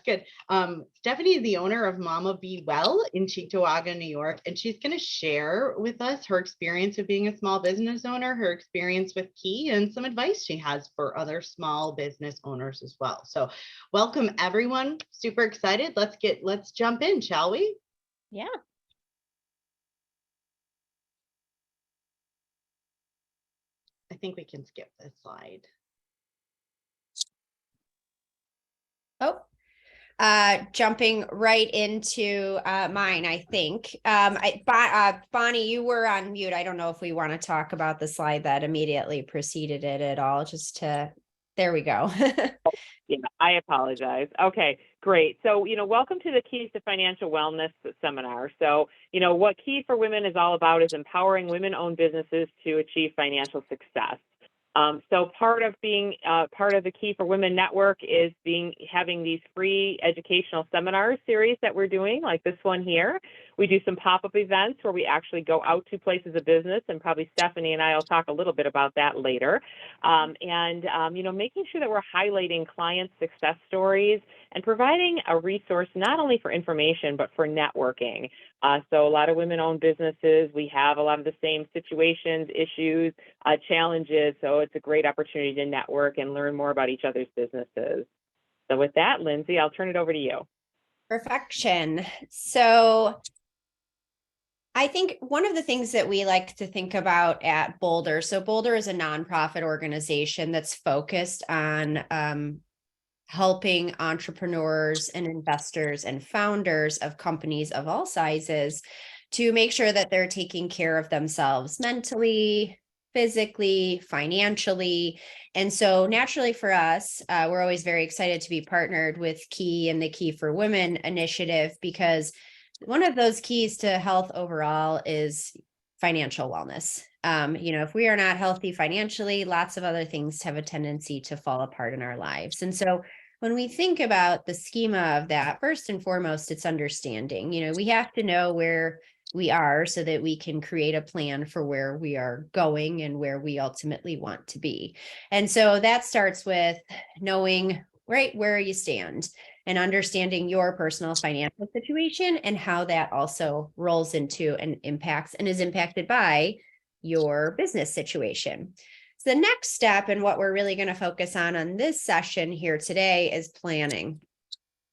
good. Stephanie is the owner of Mama Be Well in Cheektowaga, New York, and she's going to share with us her experience of being a small business owner, her experience with Key, and some advice she has for other small business owners as well. So welcome, everyone. Super excited. Let's jump in, shall we? Yeah. I think we can skip this slide. Oh, jumping right into mine, I think. Bonnie, you were on mute. I don't know if we want to talk about the slide that immediately preceded it at all, there we go. Yeah, I apologize. Okay, great. So, welcome to the Keys to Financial Wellness seminar. So, what Key for Women is all about is empowering women-owned businesses to achieve financial success. So part of being part of the Key for Women network is having these free educational seminar series that we're doing, like this one here. We do some pop-up events where we actually go out to places of business, and probably Stephanie and I will talk a little bit about that later. Making sure that we're highlighting client success stories and providing a resource not only for information, but for networking. So a lot of women-owned businesses, we have a lot of the same situations, issues, challenges. So it's a great opportunity to network and learn more about each other's businesses. So with that, Lindsay, I'll turn it over to you. Perfection. So I think one of the things that we like to think about at Boulder, so Boulder is a nonprofit organization that's focused on helping entrepreneurs and investors and founders of companies of all sizes to make sure that they're taking care of themselves mentally, physically, financially. And so naturally for us, we're always very excited to be partnered with Key and the Key for Women initiative, because one of those keys to health overall is financial wellness. If we are not healthy financially, lots of other things have a tendency to fall apart in our lives. And so when we think about the schema of that, first and foremost, it's understanding. We have to know where we are so that we can create a plan for where we are going and where we ultimately want to be. And so that starts with knowing right where you stand and understanding your personal financial situation and how that also rolls into and impacts and is impacted by your business situation. So the next step, and what we're really going to focus on this session here today, is planning.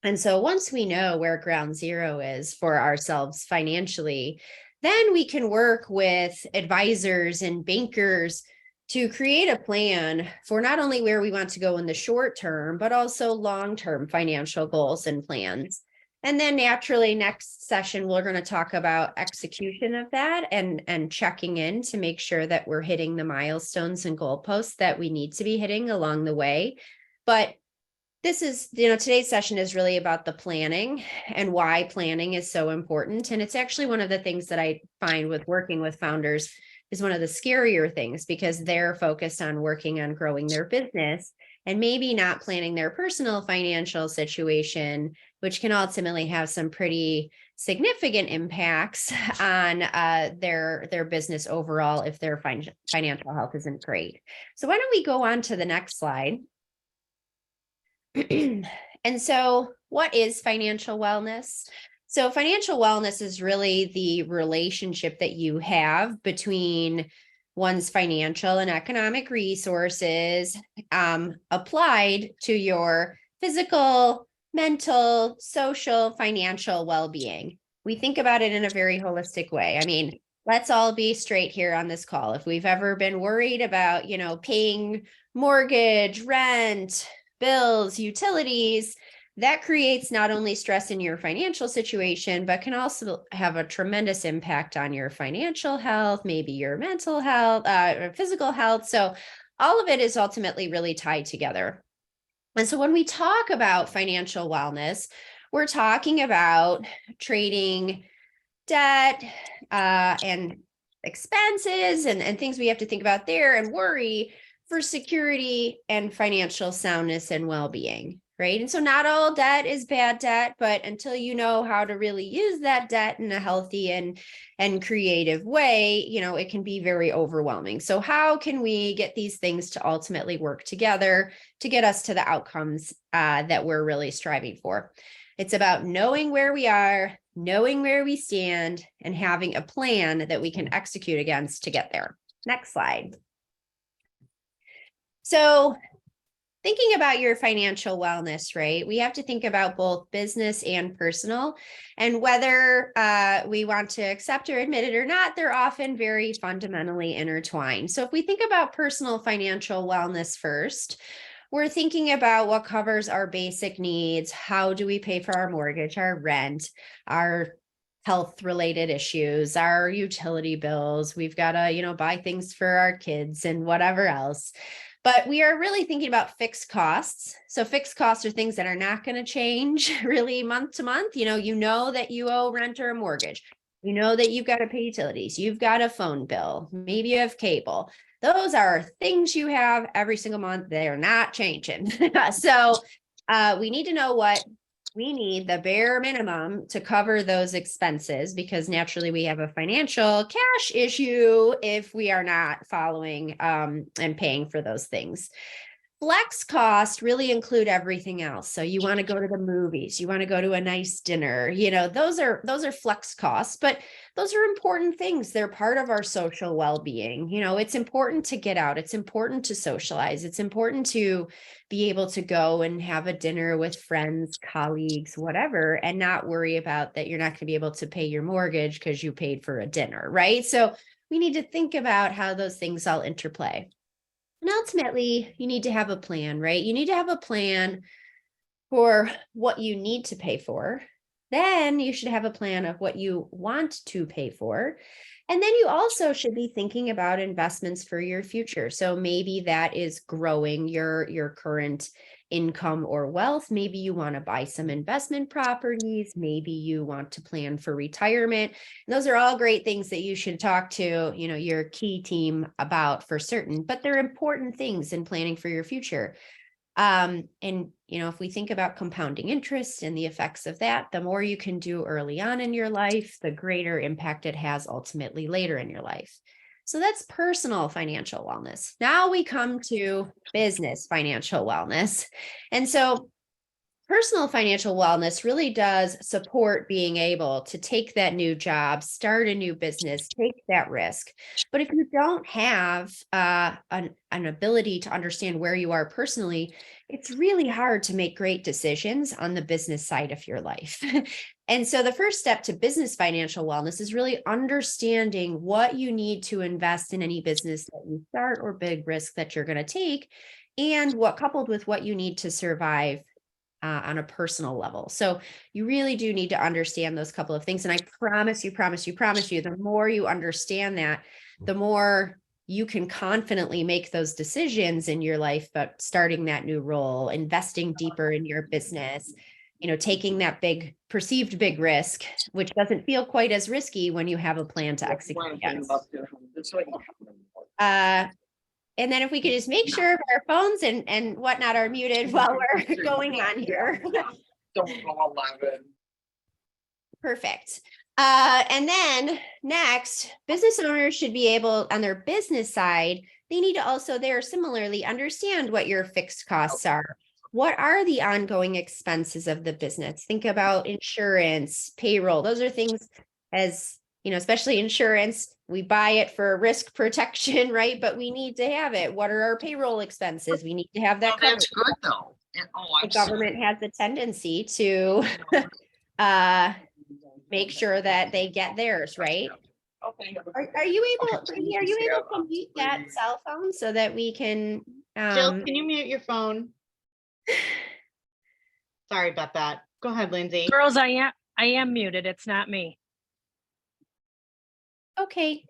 And so once we know where ground zero is for ourselves financially, then we can work with advisors and bankers to create a plan for not only where we want to go in the short term, but also long-term financial goals and plans. And then naturally, next session, we're going to talk about execution of that and checking in to make sure that we're hitting the milestones and goalposts that we need to be hitting along the way. But this is, today's session is really about the planning and why planning is so important. And it's actually one of the things that I find with working with founders is one of the scarier things, because they're focused on working on growing their business and maybe not planning their personal financial situation, which can ultimately have some pretty significant impacts on their business overall if their financial health isn't great. So why don't we go on to the next slide? And so what is financial wellness? So financial wellness is really the relationship that you have between one's financial and economic resources applied to your physical, mental, social, financial well-being. We think about it in a very holistic way. I mean, let's all be straight here on this call. If we've ever been worried about, paying mortgage, rent, bills, utilities, that creates not only stress in your financial situation, but can also have a tremendous impact on your financial health, maybe your mental health, or physical health. So all of it is ultimately really tied together. And so when we talk about financial wellness, we're talking about trading debt and expenses and things we have to think about there and worry for security and financial soundness and well-being, right? And so not all debt is bad debt, but until you know how to really use that debt in a healthy and creative way, it can be very overwhelming. So how can we get these things to ultimately work together to get us to the outcomes that we're really striving for? It's about knowing where we are, knowing where we stand, and having a plan that we can execute against to get there. Next slide. So thinking about your financial wellness, right? We have to think about both business and personal, and whether we want to accept or admit it or not, they're often very fundamentally intertwined. So if we think about personal financial wellness first, we're thinking about what covers our basic needs. How do we pay for our mortgage, our rent, our health related issues, our utility bills? We've got to, buy things for our kids and whatever else. But we are really thinking about fixed costs. So fixed costs are things that are not going to change really month to month. You know that you owe rent or a mortgage. You know that you've got to pay utilities. You've got a phone bill. Maybe you have cable. Those are things you have every single month. They are not changing. So we need to know what we need, the bare minimum, to cover those expenses, because naturally we have a financial cash issue if we are not following and paying for those things. Flex costs really include everything else. So you want to go to the movies, you want to go to a nice dinner, those are flex costs, but those are important things. They're part of our social well-being. It's important to get out. It's important to socialize. It's important to be able to go and have a dinner with friends, colleagues, whatever, and not worry about that you're not going to be able to pay your mortgage because you paid for a dinner, right? So we need to think about how those things all interplay. And ultimately, you need to have a plan, right? You need to have a plan for what you need to pay for. Then you should have a plan of what you want to pay for. And then you also should be thinking about investments for your future. So maybe that is growing your current income or wealth. Maybe you want to buy some investment properties. Maybe you want to plan for retirement. And those are all great things that you should talk to, your key team about for certain, but they're important things in planning for your future. And if we think about compounding interest and the effects of that, the more you can do early on in your life, the greater impact it has ultimately later in your life. So that's personal financial wellness. Now we come to business financial wellness. And so personal financial wellness really does support being able to take that new job, start a new business, take that risk. But if you don't have an ability to understand where you are personally, it's really hard to make great decisions on the business side of your life. And so the first step to business financial wellness is really understanding what you need to invest in any business that you start or big risk that you're going to take, and what coupled with what you need to survive on a personal level. So you really do need to understand those couple of things. And I promise you, the more you understand that, the more you can confidently make those decisions in your life about starting that new role, investing deeper in your business, taking that perceived big risk, which doesn't feel quite as risky when you have a plan to execute against. And then if we could just make sure our phones and whatnot are muted while we're going on here. Don't go 11. Perfect. And then next, business owners should be able, on their business side, they need to also there similarly understand what your fixed costs are. What are the ongoing expenses of the business? Think about insurance, payroll. Those are things, as especially insurance, we buy it for risk protection, right? But we need to have it. What are our payroll expenses? We need to have that covered. That's good though. The government has a tendency to make sure that they get theirs, right? Okay. Are you able, Brittany, are you able to mute that cell phone so that we can Jill, can you mute your phone? Sorry about that. Go ahead, Lindsay. Girls, I am muted. It's not me. Okay,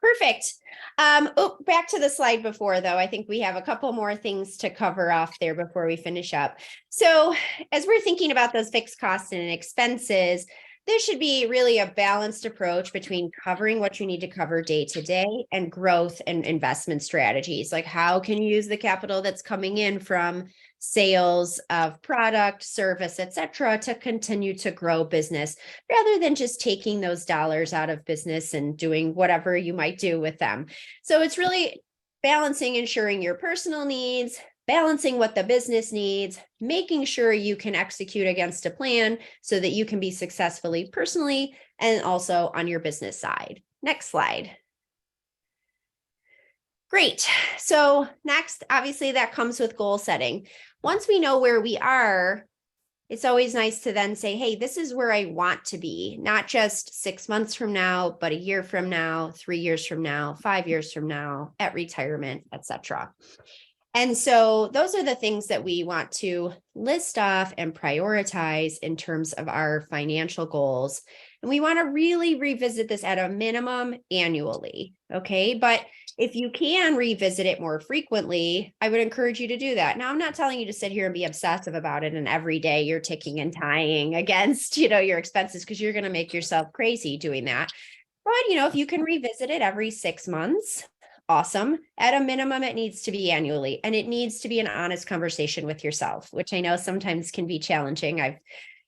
perfect. Back to the slide before, though. I think we have a couple more things to cover off there before we finish up. So as we're thinking about those fixed costs and expenses, there should be really a balanced approach between covering what you need to cover day to day and growth and investment strategies. Like, how can you use the capital that's coming in from sales of product, service, etc., to continue to grow business rather than just taking those dollars out of business and doing whatever you might do with them. So it's really balancing, ensuring your personal needs, balancing what the business needs, making sure you can execute against a plan so that you can be successfully personally and also on your business side. Next slide. Great. So next, obviously that comes with goal setting. Once we know where we are, it's always nice to then say, hey, this is where I want to be, not just 6 months from now, but a year from now, 3 years from now, 5 years from now, at retirement, etc. And so those are the things that we want to list off and prioritize in terms of our financial goals. And we want to really revisit this at a minimum annually. Okay. But if you can revisit it more frequently, I would encourage you to do that. Now, I'm not telling you to sit here and be obsessive about it and every day you're ticking and tying against, your expenses, because you're going to make yourself crazy doing that. But, if you can revisit it every 6 months, awesome. At a minimum, it needs to be annually, and it needs to be an honest conversation with yourself, which I know sometimes can be challenging.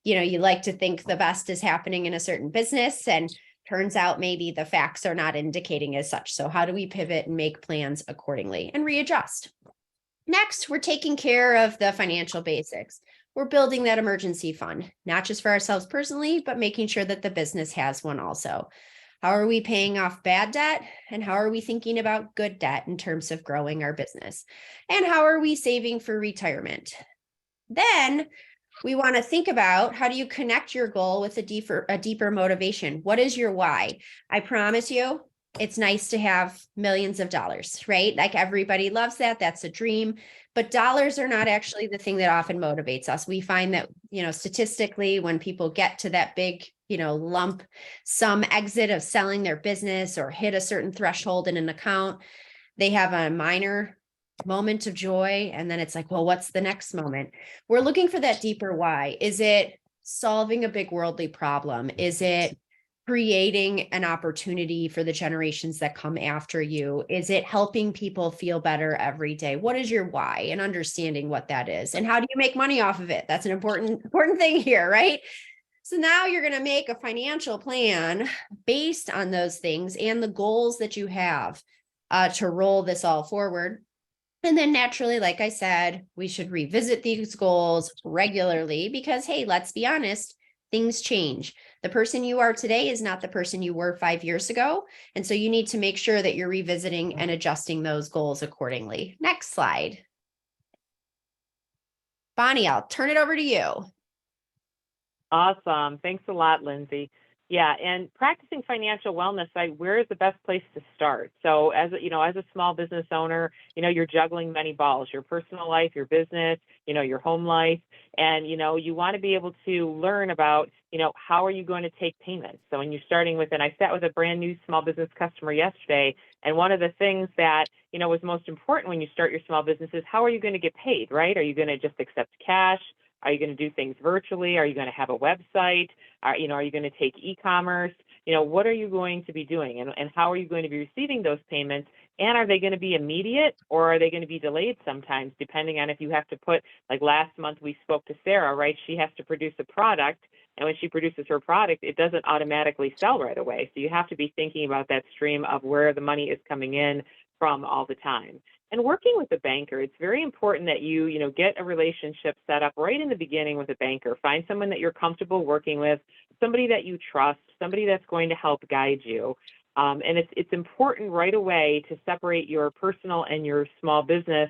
You like to think the best is happening in a certain business, and turns out maybe the facts are not indicating as such. So how do we pivot and make plans accordingly and readjust? Next, we're taking care of the financial basics. We're building that emergency fund, not just for ourselves personally, but making sure that the business has one also. How are we paying off bad debt? And how are we thinking about good debt in terms of growing our business? And how are we saving for retirement? Then we want to think about, how do you connect your goal with a deeper motivation? What is your why? I promise you, it's nice to have millions of dollars, right? Like everybody loves that. That's a dream. But dollars are not actually the thing that often motivates us. We find that, statistically, when people get to that big, lump sum exit of selling their business or hit a certain threshold in an account, they have a minor moment of joy. And then it's like, well, what's the next moment? We're looking for that deeper why. Is it solving a big worldly problem? Is it creating an opportunity for the generations that come after you? Is it helping people feel better every day? What is your why, and understanding what that is? And how do you make money off of it? That's an important thing here, right? So now you're going to make a financial plan based on those things and the goals that you have to roll this all forward. And then naturally, like I said, we should revisit these goals regularly because, hey, let's be honest, things change. The person you are today is not the person you were 5 years ago. And so you need to make sure that you're revisiting and adjusting those goals accordingly. Next slide. Bonnie, I'll turn it over to you. Awesome. Thanks a lot, Lindsay. Yeah, and practicing financial wellness, where is the best place to start? So as a small business owner, you're juggling many balls, your personal life, your business, your home life, and, you want to be able to learn about, how are you going to take payments? So when you're starting with, and I sat with a brand new small business customer yesterday, and one of the things that, was most important when you start your small business is how are you going to get paid, right? Are you going to just accept cash? Are you going to do things virtually? Are you going to have a website? Are you going to take e-commerce? What are you going to be doing? And how are you going to be receiving those payments? And are they going to be immediate, or are they going to be delayed sometimes, depending on if you have to put, like last month we spoke to Sarah, right? She has to produce a product. And when she produces her product, it doesn't automatically sell right away. So you have to be thinking about that stream of where the money is coming in from all the time. And working with a banker, it's very important that you get a relationship set up right in the beginning with a banker. Find someone that you're comfortable working with, somebody that you trust, somebody that's going to help guide you. And it's important right away to separate your personal and your small business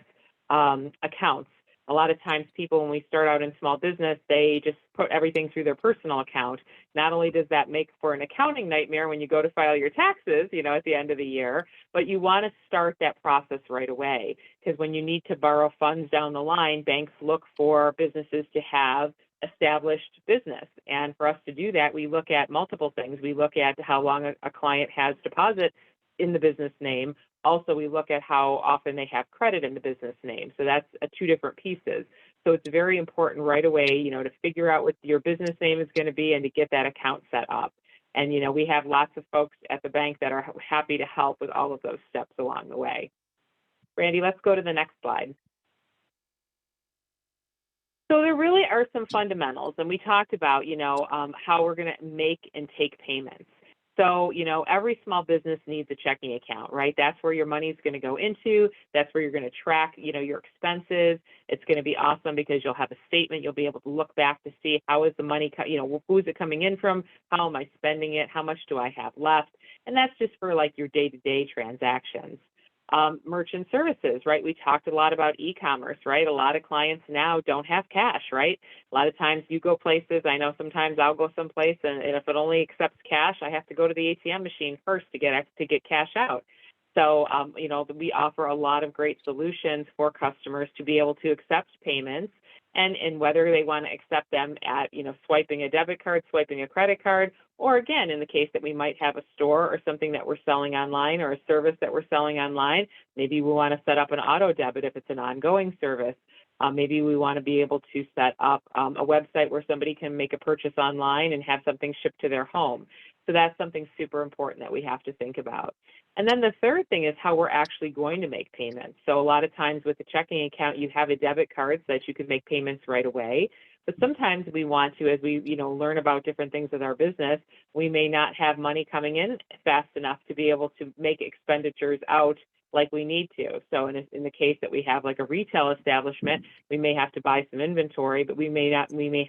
accounts. A lot of times people, when we start out in small business, they just put everything through their personal account. Not only does that make for an accounting nightmare when you go to file your taxes, at the end of the year, but you want to start that process right away. Because when you need to borrow funds down the line, banks look for businesses to have established business. And for us to do that, we look at multiple things. We look at how long a client has deposit in the business name. Also, we look at how often they have credit in the business name. So that's two different pieces. So it's very important right away, to figure out what your business name is going to be and to get that account set up. And, we have lots of folks at the bank that are happy to help with all of those steps along the way. Randy, let's go to the next slide. So there really are some fundamentals, and we talked about, how we're going to make and take payments. So, every small business needs a checking account, right? That's where your money is going to go into. That's where you're going to track, your expenses. It's going to be awesome because you'll have a statement. You'll be able to look back to see how is the money, who's it coming in from? How am I spending it? How much do I have left? And that's just for like your day-to-day transactions. Merchant services, right? We talked a lot about e-commerce, right? A lot of clients now don't have cash, right? A lot of times you go places, I know sometimes I'll go someplace and if it only accepts cash, I have to go to the ATM machine first to get cash out. So, we offer a lot of great solutions for customers to be able to accept payments and whether they want to accept them at, swiping a debit card, swiping a credit card, or again, in the case that we might have a store or something that we're selling online or a service that we're selling online, maybe we want to set up an auto debit if it's an ongoing service. Maybe we want to be able to set up a website where somebody can make a purchase online and have something shipped to their home. So that's something super important that we have to think about. And then the third thing is how we're actually going to make payments. So a lot of times with the checking account, you have a debit card so that you can make payments right away. But sometimes we want to, as we learn about different things with our business, we may not have money coming in fast enough to be able to make expenditures out like we need to. So in the case that we have like a retail establishment, we may have to buy some inventory, but we may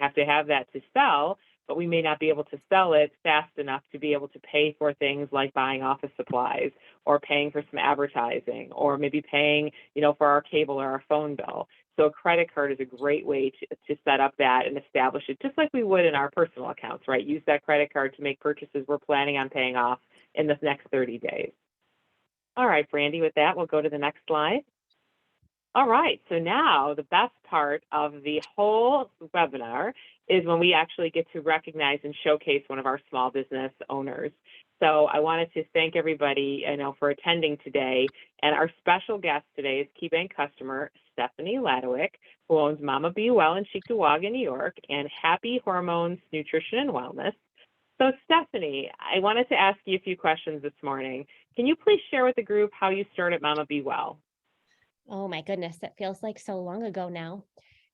have to have that to sell, but we may not be able to sell it fast enough to be able to pay for things like buying office supplies or paying for some advertising or maybe paying, for our cable or our phone bill. So a credit card is a great way to set up that and establish it just like we would in our personal accounts, right? Use that credit card to make purchases we're planning on paying off in the next 30 days. All right, Brandy, with that, we'll go to the next slide. All right, so now the best part of the whole webinar is when we actually get to recognize and showcase one of our small business owners. So I wanted to thank everybody, for attending today. And our special guest today is KeyBank customer Stephanie Ladowick, who owns Mama Be Well in Cheektowaga, New York, and Happy Hormones Nutrition and Wellness. So Stephanie, I wanted to ask you a few questions this morning. Can you please share with the group how you started Mama Be Well? Oh my goodness, that feels like so long ago now.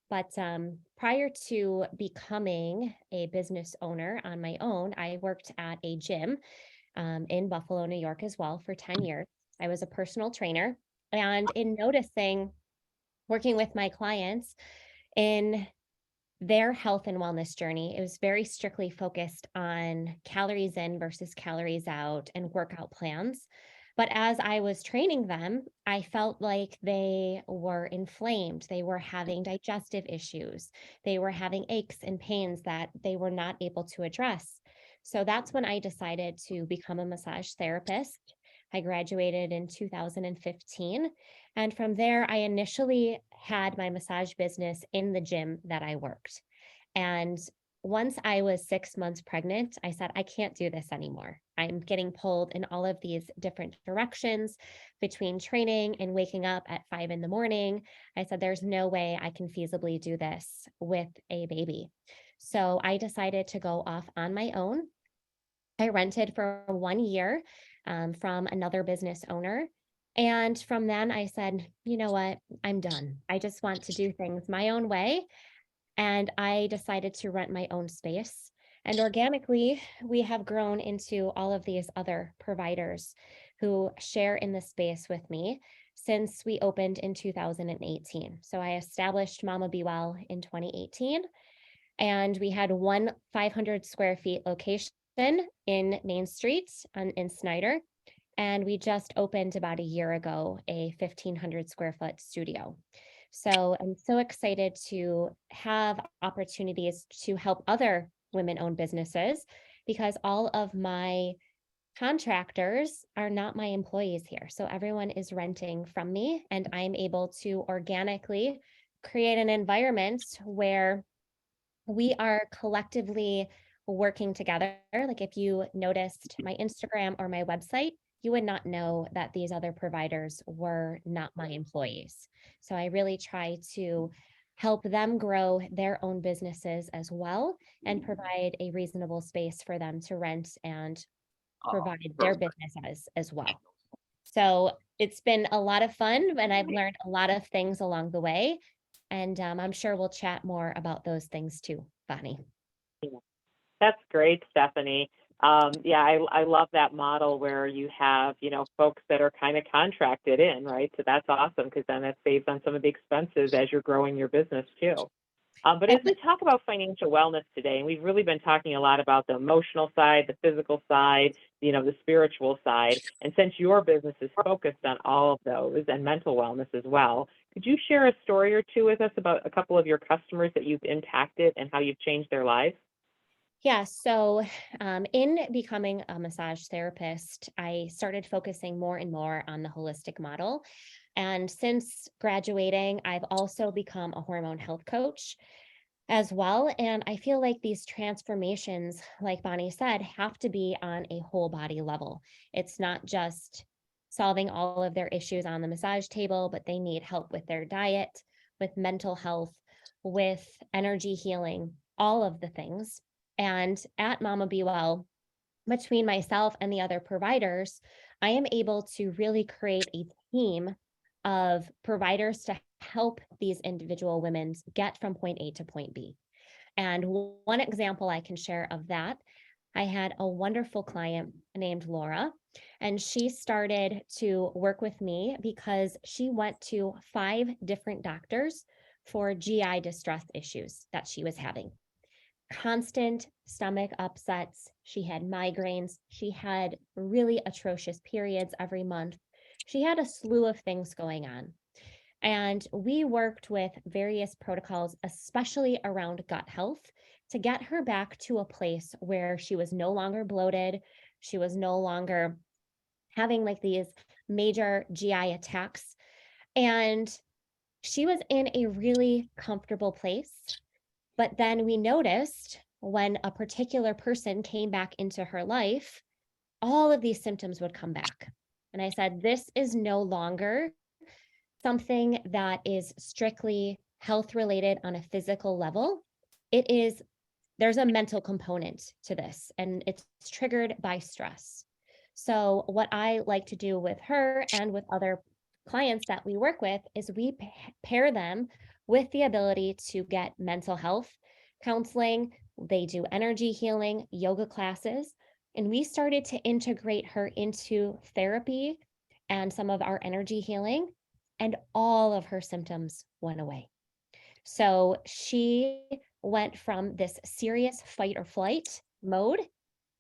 But prior to becoming a business owner on my own, I worked at a gym in Buffalo, New York as well for 10 years. I was a personal trainer. And in noticing, working with my clients in their health and wellness journey, it was very strictly focused on calories in versus calories out and workout plans. But as I was training them, I felt like they were inflamed. They were having digestive issues. They were having aches and pains that they were not able to address. So that's when I decided to become a massage therapist. I graduated in 2015. And from there, I initially had my massage business in the gym that I worked. And once I was 6 months pregnant, I said, I can't do this anymore. I'm getting pulled in all of these different directions between training and waking up at 5 a.m. I said, there's no way I can feasibly do this with a baby. So I decided to go off on my own. I rented for 1 year from another business owner. And from then I said, you know what, I'm done. I just want to do things my own way. And I decided to rent my own space. And organically, we have grown into all of these other providers who share in the space with me since we opened in 2018. So I established Mama Be Well in 2018, and we had one 500 square feet location in Main Street in Snyder. And we just opened about a year ago a 1,500 square foot studio. So I'm so excited to have opportunities to help other women-owned businesses because all of my contractors are not my employees here. So everyone is renting from me, and I'm able to organically create an environment where we are collectively working together. Like if you noticed my Instagram or my website, you would not know that these other providers were not my employees. So I really try to help them grow their own businesses as well and provide a reasonable space for them to rent and provide their businesses as well. So it's been a lot of fun and I've learned a lot of things along the way. And I'm sure we'll chat more about those things too, Bonnie. That's great, Stephanie. Yeah, I love that model where you have, folks that are kind of contracted in, right? So that's awesome because then that saves on some of the expenses as you're growing your business too. But as we talk about financial wellness today, and we've really been talking a lot about the emotional side, the physical side, the spiritual side, and since your business is focused on all of those and mental wellness as well, could you share a story or two with us about a couple of your customers that you've impacted and how you've changed their lives? Yeah, so in becoming a massage therapist, I started focusing more and more on the holistic model. And since graduating, I've also become a hormone health coach as well. And I feel like these transformations, like Bonnie said, have to be on a whole body level. It's not just solving all of their issues on the massage table, but they need help with their diet, with mental health, with energy healing, all of the things. And at Mama Be Well, between myself and the other providers, I am able to really create a team of providers to help these individual women get from point A to point B. And one example I can share of that, I had a wonderful client named Laura, and she started to work with me because she went to 5 different doctors for GI distress issues that she was having. Constant stomach upsets. She had migraines. She had really atrocious periods every month. She had a slew of things going on. And we worked with various protocols, especially around gut health, to get her back to a place where she was no longer bloated. She was no longer having like these major GI attacks. And she was in a really comfortable place. But then we noticed when a particular person came back into her life, all of these symptoms would come back. And I said, this is no longer something that is strictly health related on a physical level. There's a mental component to this, and it's triggered by stress. So, what I like to do with her and with other clients that we work with is we pair them with the ability to get mental health counseling. They do energy healing, yoga classes, and we started to integrate her into therapy and some of our energy healing, and all of her symptoms went away. So she went from this serious fight or flight mode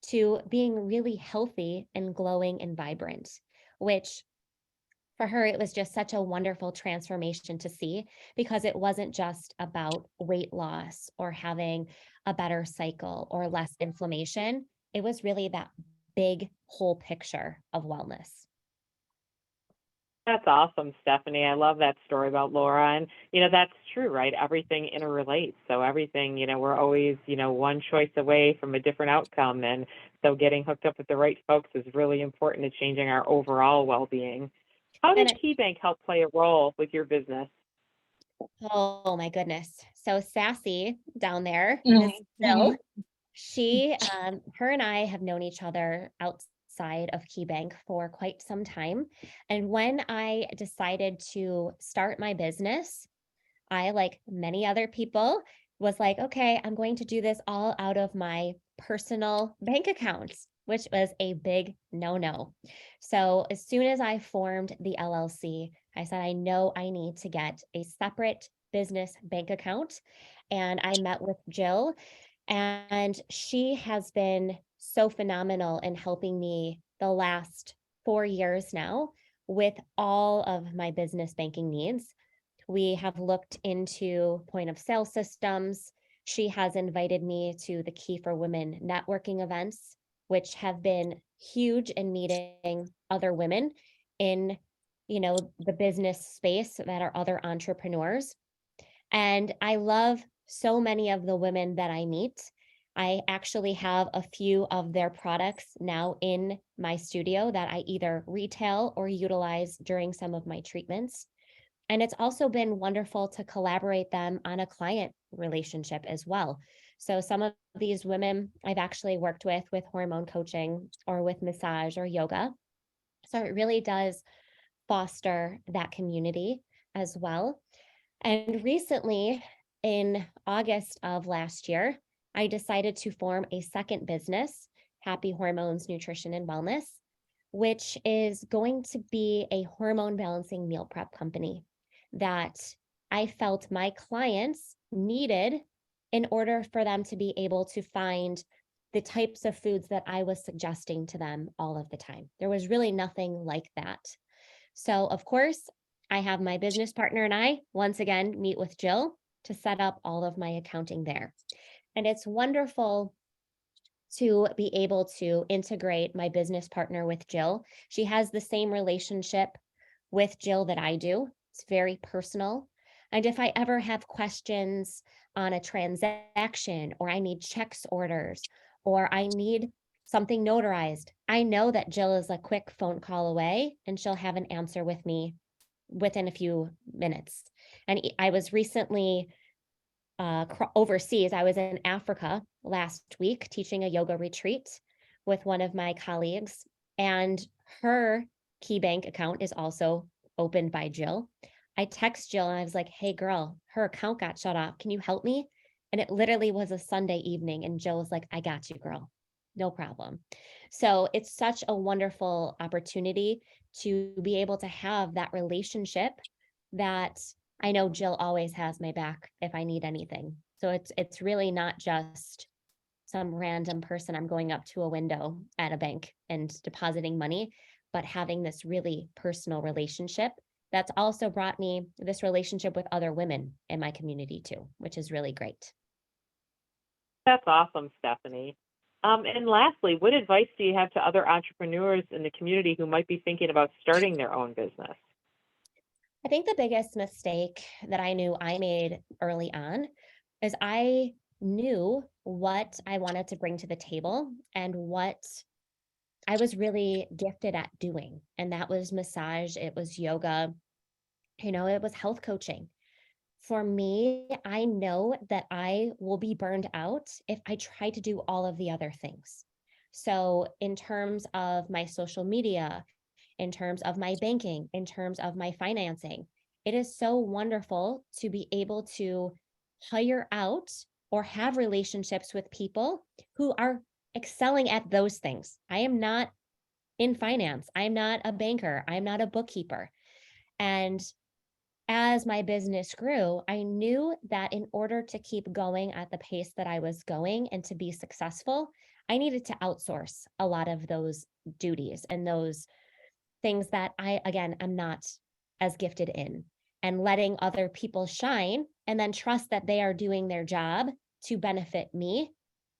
to being really healthy and glowing and vibrant, which for her, it was just such a wonderful transformation to see because it wasn't just about weight loss or having a better cycle or less inflammation. It was really that big whole picture of wellness. That's awesome, Stephanie. I love that story about Laura. And, that's true, right? Everything interrelates. So everything, we're always, one choice away from a different outcome. And so getting hooked up with the right folks is really important to changing our overall well-being. How does KeyBank help play a role with your business? Oh my goodness. So Sassy down there, Mhm, Miss Jill, her and I have known each other outside of KeyBank for quite some time. And when I decided to start my business, I, like many other people, was like, okay, I'm going to do this all out of my personal bank accounts, which was a big no-no. So as soon as I formed the LLC, I said, I know I need to get a separate business bank account. And I met with Jill, and she has been so phenomenal in helping me the last 4 years now with all of my business banking needs. We have looked into point of sale systems. She has invited me to the Key for Women networking events, which have been huge in meeting other women in, the business space that are other entrepreneurs. And I love so many of the women that I meet. I actually have a few of their products now in my studio that I either retail or utilize during some of my treatments. And it's also been wonderful to collaborate them on a client relationship as well. So some of these women I've actually worked with hormone coaching or with massage or yoga. So it really does foster that community as well. And recently, in August of last year, I decided to form a second business, Happy Hormones Nutrition and Wellness, which is going to be a hormone balancing meal prep company that I felt my clients needed in order for them to be able to find the types of foods that I was suggesting to them all of the time. There was really nothing like that. So, of course, I have my business partner and I once again meet with Jill to set up all of my accounting there. And it's wonderful to be able to integrate my business partner with Jill. She has the same relationship with Jill that I do. It's very personal. And if I ever have questions on a transaction, or I need checks orders, or I need something notarized, I know that Jill is a quick phone call away and she'll have an answer with me within a few minutes. And I was recently overseas. I was in Africa last week teaching a yoga retreat with one of my colleagues, and her KeyBank account is also opened by Jill. I text Jill and I was like, hey girl, her account got shut off. Can you help me? And it literally was a Sunday evening. And Jill was like, I got you, girl. No problem. So it's such a wonderful opportunity to be able to have that relationship that I know Jill always has my back if I need anything. So it's really not just some random person I'm going up to a window at a bank and depositing money, but having this really personal relationship that's also brought me this relationship with other women in my community too, which is really great. That's awesome, Stephanie. And lastly, what advice do you have to other entrepreneurs in the community who might be thinking about starting their own business? I think the biggest mistake that I knew I made early on is I knew what I wanted to bring to the table and what I was really gifted at doing. And that was massage, it was yoga, it was health coaching. For me, I know that I will be burned out if I try to do all of the other things. So, in terms of my social media, in terms of my banking, in terms of my financing, it is so wonderful to be able to hire out or have relationships with people who are excelling at those things. I am not in finance. I'm not a banker. I'm not a bookkeeper. And as my business grew, I knew that in order to keep going at the pace that I was going and to be successful, I needed to outsource a lot of those duties and those things that I, again, am not as gifted in, and letting other people shine and then trust that they are doing their job to benefit me.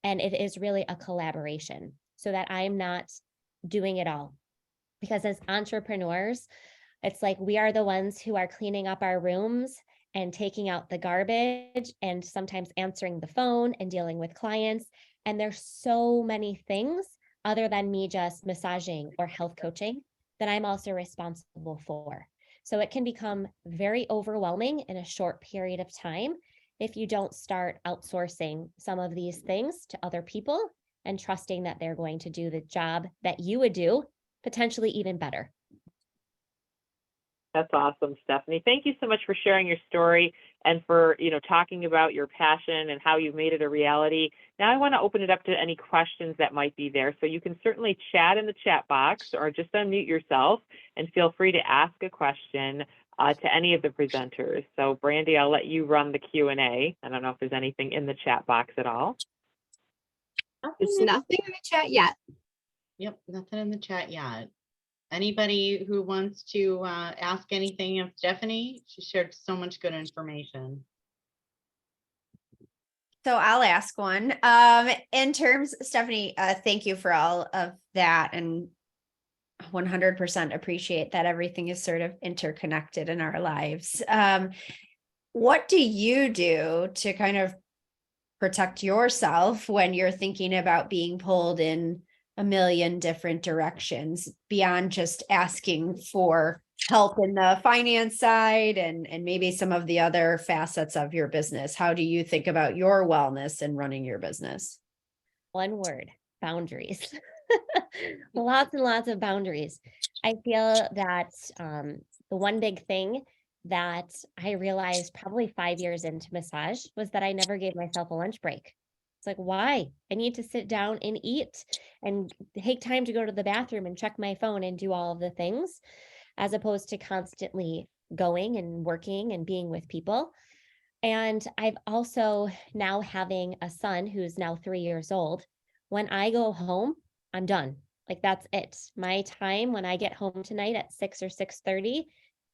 And it is really a collaboration so that I'm not doing it all. Because as entrepreneurs, it's like we are the ones who are cleaning up our rooms and taking out the garbage and sometimes answering the phone and dealing with clients. And there's so many things other than me just massaging or health coaching that I'm also responsible for. So it can become very overwhelming in a short period of time if you don't start outsourcing some of these things to other people and trusting that they're going to do the job that you would do, potentially even better. That's awesome, Stephanie. Thank you so much for sharing your story and for, talking about your passion and how you've made it a reality. Now I want to open it up to any questions that might be there. So you can certainly chat in the chat box or just unmute yourself and feel free to ask a question to any of the presenters. So Brandy, I'll let you run the Q&A. I don't know if there's anything in the chat box at all. There's nothing in the chat yet. Yep, nothing in the chat yet. Anybody who wants to ask anything of Stephanie? She shared so much good information. So I'll ask one. In terms, Stephanie, thank you for all of that, and 100% appreciate that everything is sort of interconnected in our lives. What do you do to kind of protect yourself when you're thinking about being pulled in a million different directions beyond just asking for help in the finance side and maybe some of the other facets of your business? How do you think about your wellness and running your business? One word: boundaries. Lots and lots of boundaries. I feel that the one big thing that I realized probably 5 years into massage was that I never gave myself a lunch break. It's like, why? I need to sit down and eat and take time to go to the bathroom and check my phone and do all of the things, as opposed to constantly going and working and being with people. And I've also now having a son who's now 3 years old. When I go home, I'm done. Like that's it. My time when I get home tonight at 6 or 6:30,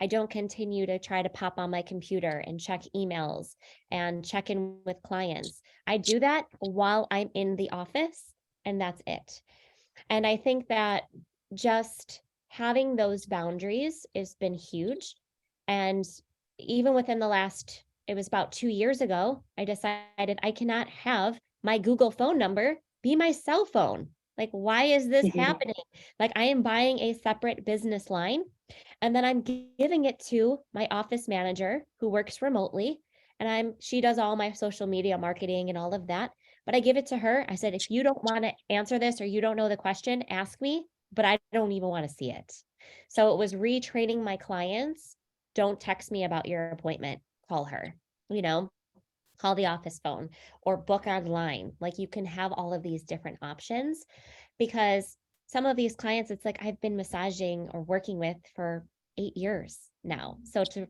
I don't continue to try to pop on my computer and check emails and check in with clients. I do that while I'm in the office, and that's it. And I think that just having those boundaries has been huge. And even within the last, it was about 2 years ago, I decided I cannot have my Google phone number be my cell phone. Like, why is this happening? Like, I am buying a separate business line, and then I'm giving it to my office manager who works remotely. And she does all my social media marketing and all of that. But I give it to her. I said, if you don't want to answer this or you don't know the question, ask me, but I don't even want to see it. So it was retraining my clients. Don't text me about your appointment. Call her, you know, call the office phone or book online. Like you can have all of these different options, because some of these clients, it's like I've been massaging or working with for 8 years now. So to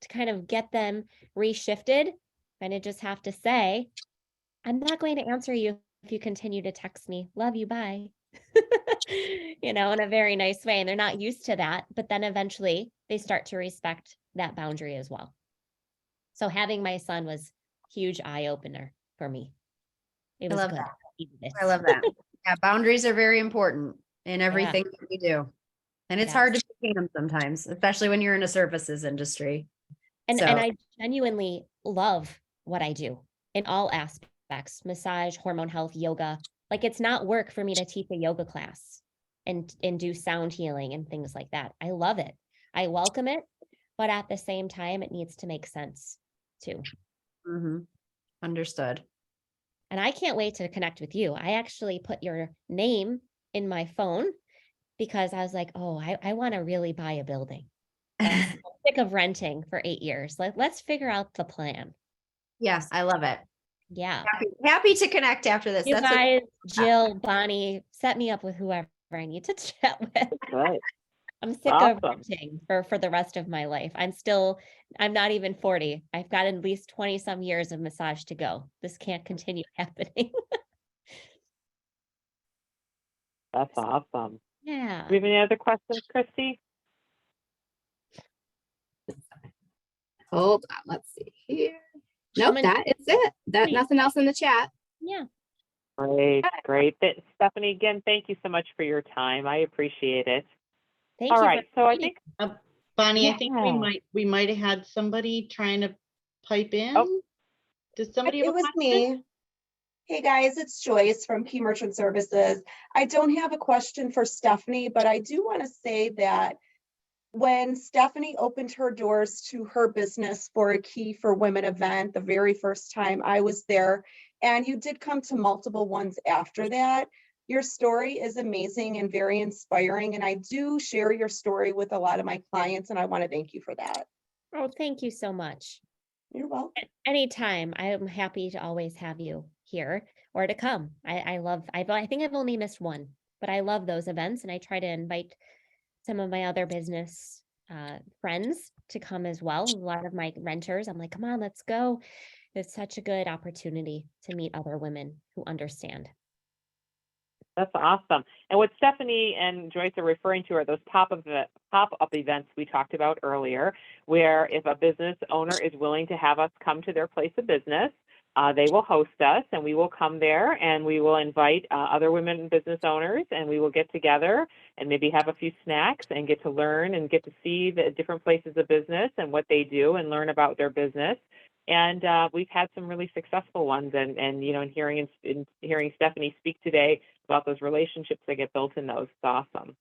kind of get them reshifted, and I just have to say, I'm not going to answer you if you continue to text me. Love you. Bye. In a very nice way. And they're not used to that. But then eventually they start to respect that boundary as well. So having my son was huge eye opener for me. It I was love good. that. I love that. Yeah, boundaries are very important in everything that we do. And it's hard to maintain them sometimes, especially when you're in a services industry. And So- I genuinely love what I do in all aspects: massage, hormone health, yoga. Like it's not work for me to teach a yoga class and do sound healing and things like that. I love it. I welcome it, but at the same time, it needs to make sense too. Mhm. Understood. And I can't wait to connect with you. I actually put your name in my phone because I was like, oh, I want to really buy a building. I'm sick of renting for 8 years. Let's figure out the plan. Yes, I love it. Yeah. Happy to connect after this. You That's what- guys, Jill, Bonnie, set me up with whoever I need to chat with. Right. I'm sick of Awesome. renting for the rest of my life. I'm not even 40. I've got at least 20 some years of massage to go. This can't continue happening. That's awesome. Yeah. Do we have any other questions, Christy? Hold on, let's see here. Nope, Someone- that is it. Please. Nothing else in the chat. Yeah. Great, great. Stephanie, again, thank you so much for your time. I appreciate it. Thank All you. right, so I think, Bonnie, I think Yeah. we might have had somebody trying to pipe in. Oh. Does somebody have It a was question? me. Hey guys, it's Joyce from Key Merchant Services. I don't have a question for Stephanie, but I do want to say that when Stephanie opened her doors to her business for a Key for Women event, the very first time I was there, and you did come to multiple ones after that, your story is amazing and very inspiring. And I do share your story with a lot of my clients, and I want to thank you for that. Oh, thank you so much. You're welcome. Anytime. I am happy to always have you here or to come. I think I've only missed one, but I love those events, and I try to invite some of my other business friends to come as well. A lot of my renters, I'm like, come on, let's go. It's such a good opportunity to meet other women who understand. that's awesome. And what Stephanie and Joyce are referring to are those pop-up events we talked about earlier, where if a business owner is willing to have us come to their place of business, they will host us, and we will come there, and we will invite other women business owners, and we will get together and maybe have a few snacks and get to learn and get to see the different places of business and what they do and learn about their business. And we've had some really successful ones, and in hearing Stephanie speak today about those relationships that get built in those, it's awesome.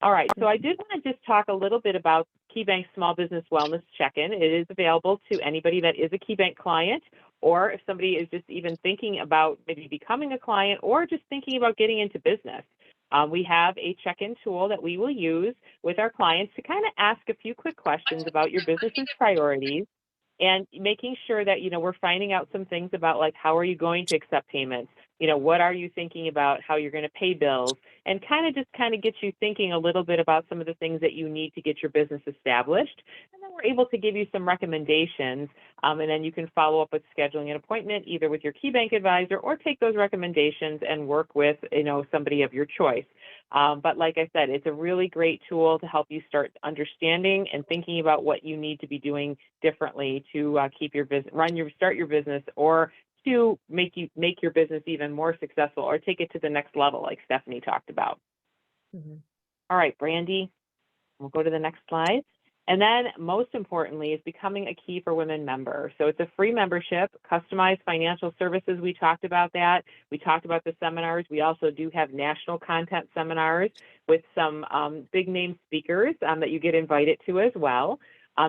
All right, so I did want to just talk a little bit about KeyBank Small Business Wellness Check-in. It is available to anybody that is a KeyBank client, or if somebody is just even thinking about maybe becoming a client or just thinking about getting into business. We have a check-in tool that we will use with our clients to kind of ask a few quick questions about your business's priorities and making sure that, we're finding out some things about like, how are you going to accept payments? What are you thinking about how you're going to pay bills, and kind of get you thinking a little bit about some of the things that you need to get your business established. And then we're able to give you some recommendations, and then you can follow up with scheduling an appointment either with your KeyBank advisor or take those recommendations and work with, somebody of your choice. But like I said, it's a really great tool to help you start understanding and thinking about what you need to be doing differently to keep your business, start your business, or to make your business even more successful or take it to the next level, like Stephanie talked about. Mhm. All right, Brandy, we'll go to the next slide. And then most importantly is becoming a Key for Women member. So it's a free membership, customized financial services. We talked about that. We talked about the seminars. We also do have national content seminars with some big name speakers that you get invited to as well.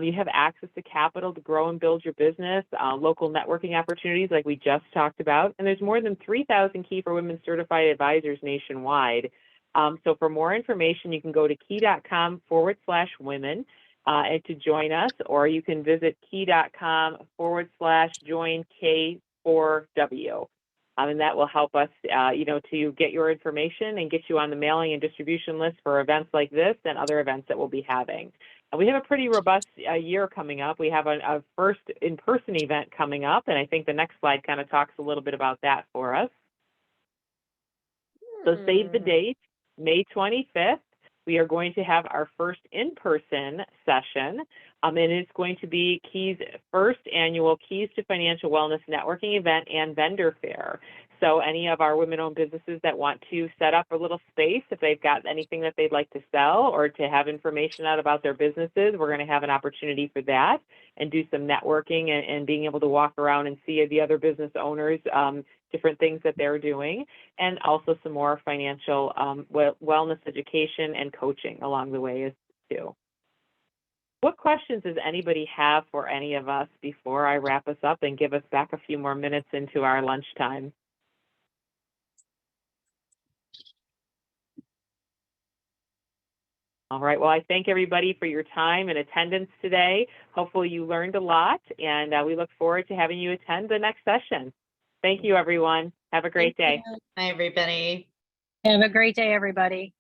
You have access to capital to grow and build your business, local networking opportunities like we just talked about. And there's more than 3,000 Key for Women certified advisors nationwide. So for more information, you can go to key.com/women. And to join us, or you can visit key.com/join K4W. And that will help us, to get your information and get you on the mailing and distribution list for events like this and other events that we'll be having. And we have a pretty robust year coming up. We have a first in-person event coming up, and I think the next slide kind of talks a little bit about that for us. So save the date, May 25th. We are going to have our first in-person session, and it's going to be Key's first annual Keys to Financial Wellness networking event and vendor fair. So any of our women-owned businesses that want to set up a little space, if they've got anything that they'd like to sell or to have information out about their businesses, we're going to have an opportunity for that and do some networking and being able to walk around and see the other business owners, different things that they're doing, and also some more financial wellness education and coaching along the way as too. What questions does anybody have for any of us before I wrap us up and give us back a few more minutes into our lunchtime? All right, well, I thank everybody for your time and attendance today. Hopefully you learned a lot, and we look forward to having you attend the next session. Thank you, everyone. Have a great day. Hi, everybody. Have a great day, everybody.